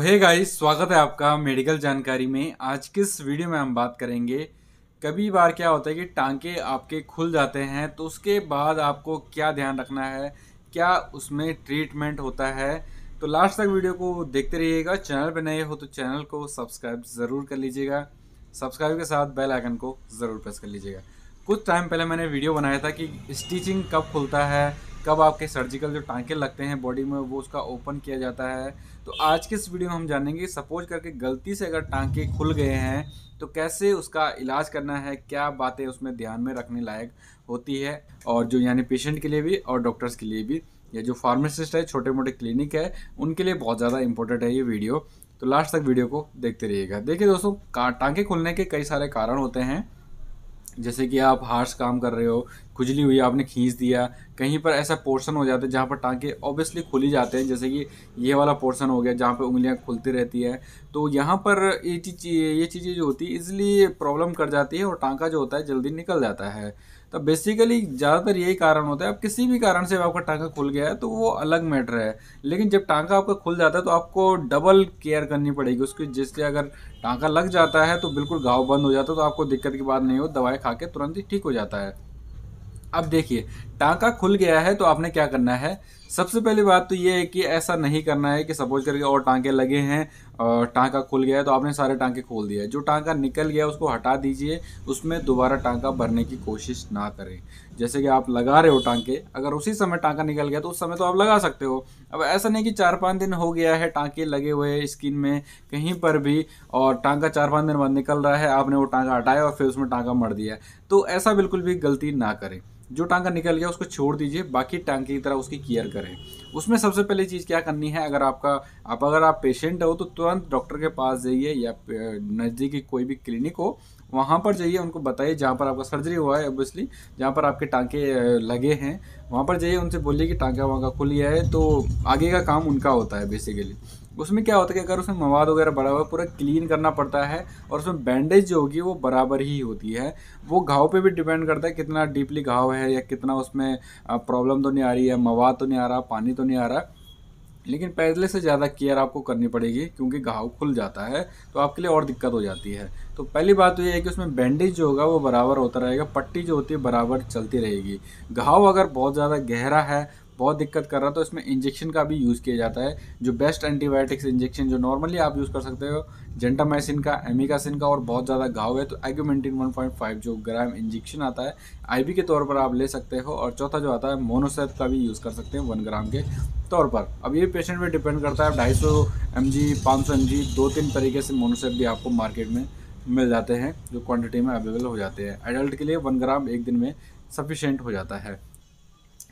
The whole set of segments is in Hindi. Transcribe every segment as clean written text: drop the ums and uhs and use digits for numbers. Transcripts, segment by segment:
हे गाइस, स्वागत है आपका मेडिकल जानकारी में। आज की इस वीडियो में हम बात करेंगे कभी बार क्या होता है कि टांके आपके खुल जाते हैं, तो उसके बाद आपको क्या ध्यान रखना है, क्या उसमें ट्रीटमेंट होता है। तो लास्ट तक वीडियो को देखते रहिएगा। चैनल पर नए हो तो चैनल को सब्सक्राइब ज़रूर कर लीजिएगा। सब्सक्राइब के साथ बेल आइकन को ज़रूर प्रेस कर लीजिएगा। कुछ टाइम पहले मैंने वीडियो बनाया था कि स्टिचिंग कब खुलता है, कब आपके सर्जिकल जो टांके लगते हैं बॉडी में वो उसका ओपन किया जाता है। तो आज के इस वीडियो में हम जानेंगे सपोज करके गलती से अगर टांके खुल गए हैं तो कैसे उसका इलाज करना है, क्या बातें उसमें ध्यान में रखने लायक होती है, और जो यानी पेशेंट के लिए भी और डॉक्टर्स के लिए भी, या जो फार्मासिस्ट है, छोटे मोटे क्लिनिक है, उनके लिए बहुत ज़्यादा इंपॉर्टेंट है ये वीडियो। तो लास्ट तक वीडियो को देखते रहिएगा। देखिए दोस्तों, टांके खुलने के कई सारे कारण होते हैं। जैसे कि आप हार्श काम कर रहे हो, खुजली हुई, आपने खींच दिया, कहीं पर ऐसा पोर्शन हो जाता है जहाँ पर टांके ऑब्वियसली खुल ही जाते हैं। जैसे कि ये वाला पोर्शन हो गया जहाँ पे उंगलियां खुलती रहती है, तो यहाँ पर ये चीज़ें जो होती है इजीली प्रॉब्लम कर जाती है और टांका जो होता है जल्दी निकल जाता है। तो बेसिकली ज़्यादातर यही कारण होता है। अब किसी भी कारण से आपका टांका खुल गया है तो वो अलग मैटर है, लेकिन जब टांका आपका खुल जाता है तो आपको डबल केयर करनी पड़ेगी उसकी। जिससे अगर टांका लग जाता है तो बिल्कुल घाव बंद हो जाता है, तो आपको दिक्कत की बात नहीं हो, दवाई खा के तुरंत ही ठीक हो जाता है। अब देखिए, टांका खुल गया है तो आपने क्या करना है। सबसे पहली बात तो ये है कि ऐसा नहीं करना है कि सपोज करके और टांके लगे हैं और टांका खुल गया है तो आपने सारे टांके खोल दिया है। जो टांका निकल गया उसको हटा दीजिए, उसमें दोबारा टांका भरने की कोशिश ना करें। जैसे कि आप लगा रहे हो टांके, अगर उसी समय टांका निकल गया तो उस समय तो आप लगा सकते हो। अब ऐसा नहीं कि 4-5 दिन हो गया है टांके लगे हुए स्किन में कहीं पर भी, और टांका 4-5 दिन बाद निकल रहा है, आपने वो टांका हटाया और फिर उसमें टांका मर दिया। तो ऐसा बिल्कुल भी गलती ना करें। जो टांका निकल गया उसको छोड़ दीजिए, बाकी टांके की तरह उसकी केयर करें। उसमें सबसे पहली चीज़ क्या करनी है, अगर आप पेशेंट हो तो तुरंत डॉक्टर के पास जाइए, या नज़दीकी कोई भी क्लिनिक हो वहाँ पर जाइए, उनको बताइए जहाँ पर आपका सर्जरी हुआ है, ऑब्वियसली जहाँ पर आपके टांके लगे हैं वहाँ पर जाइए, उनसे बोलिए कि टांका वांका खुल गया है। तो आगे का काम उनका होता है बेसिकली। उसमें क्या होता है कि अगर उसमें मवाद वगैरह भरा हुआ है, पूरा क्लीन करना पड़ता है, और उसमें बैंडेज जो होगी वो बराबर ही होती है। वो घाव पे भी डिपेंड करता है कितना डीपली घाव है, या कितना उसमें प्रॉब्लम तो नहीं आ रही है, मवाद तो नहीं आ रहा, पानी तो नहीं आ रहा। लेकिन पहले से ज़्यादा केयर आपको करनी पड़ेगी, क्योंकि घाव खुल जाता है तो आपके लिए और दिक्कत हो जाती है। तो पहली बात तो ये है कि उसमें बैंडेज जो होगा वो बराबर होता रहेगा, पट्टी जो होती है बराबर चलती रहेगी। घाव अगर बहुत ज़्यादा गहरा है, बहुत दिक्कत कर रहा है, तो इसमें इंजेक्शन का भी यूज़ किया जाता है। जो बेस्ट एंटीबायोटिक्स इंजेक्शन जो नॉर्मली आप यूज़ कर सकते हो, जेंटामाइसिन का, एमिकासिन का, और बहुत ज़्यादा घाव है तो एग्यूमेंटिन 1.5 जो ग्राम इंजेक्शन आता है आईवी के तौर पर आप ले सकते हो। और चौथा जो आता है मोनोसेप का भी यूज़ कर सकते हैं 1 ग्राम के तौर पर। अब ये पेशेंट पे डिपेंड करता है। 250 mg 500 mg 2-3 तरीके से मोनोसेप भी आपको मार्केट में मिल जाते हैं, जो क्वांटिटी में अवेलेबल हो जाते हैं। एडल्ट के लिए 1 ग्राम एक दिन में सफिशेंट हो जाता है।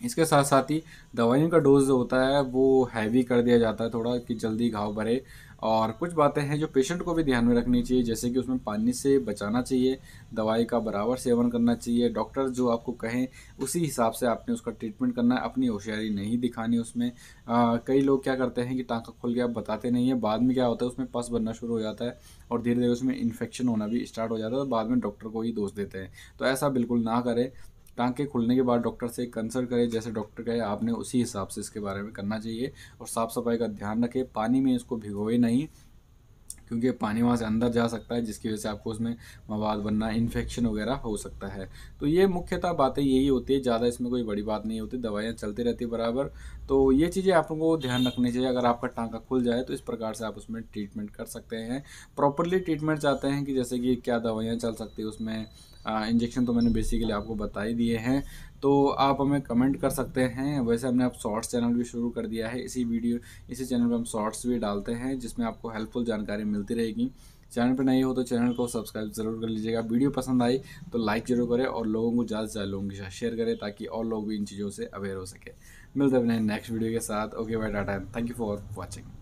इसके साथ साथ ही दवाइयों का डोज जो होता है वो हैवी कर दिया जाता है थोड़ा, कि जल्दी घाव भरे। और कुछ बातें हैं जो पेशेंट को भी ध्यान में रखनी चाहिए, जैसे कि उसमें पानी से बचाना चाहिए, दवाई का बराबर सेवन करना चाहिए, डॉक्टर जो आपको कहें उसी हिसाब से आपने उसका ट्रीटमेंट करना है, अपनी होशियारी नहीं दिखानी उसमें। कई लोग क्या करते हैं कि टांका खुल गया बताते नहीं है, बाद में क्या होता है उसमें पस बनना शुरू हो जाता है और धीरे धीरे उसमें इन्फेक्शन होना भी स्टार्ट हो जाता है, तो बाद में डॉक्टर को ही दोष देते हैं। तो ऐसा बिल्कुल ना करें। टांके खुलने के बाद डॉक्टर से कंसल्ट करें, जैसे डॉक्टर कहे आपने उसी हिसाब से इसके बारे में करना चाहिए। और साफ़ सफाई का ध्यान रखें, पानी में इसको भिगोए नहीं, क्योंकि पानी वहाँ से अंदर जा सकता है जिसकी वजह से आपको उसमें मवाद बनना, इन्फेक्शन वगैरह हो सकता है। तो ये मुख्यतः बातें यही होती है, ज़्यादा इसमें कोई बड़ी बात नहीं होती, दवाइयाँ चलती रहती है बराबर। तो ये चीज़ें आप लोगों को ध्यान रखनी चाहिए। अगर आपका टांका खुल जाए तो इस प्रकार से आप उसमें ट्रीटमेंट कर सकते हैं। प्रॉपरली ट्रीटमेंट चाहते हैं कि जैसे कि क्या दवाइयाँ चल सकती है उसमें, इंजेक्शन तो मैंने बेसिकली आपको बता ही दिए हैं। तो आप हमें कमेंट कर सकते हैं। वैसे हमने अब शॉर्ट्स चैनल भी शुरू कर दिया है, इसी चैनल पे हम शॉर्ट्स भी डालते हैं जिसमें आपको हेल्पफुल जानकारी मिलती रहेगी। चैनल पे नए हो तो चैनल को सब्सक्राइब ज़रूर कर लीजिएगा। वीडियो पसंद आई तो लाइक ज़रूर करें, और लोगों को ज़्यादा से ज़्यादा लोगों के साथ शेयर करें, ताकि और लोग भी इन चीज़ों से अवेयर हो सके। मिलते हैं अपने नेक्स्ट वीडियो के साथ। Okay bye, tata, thank you for watching.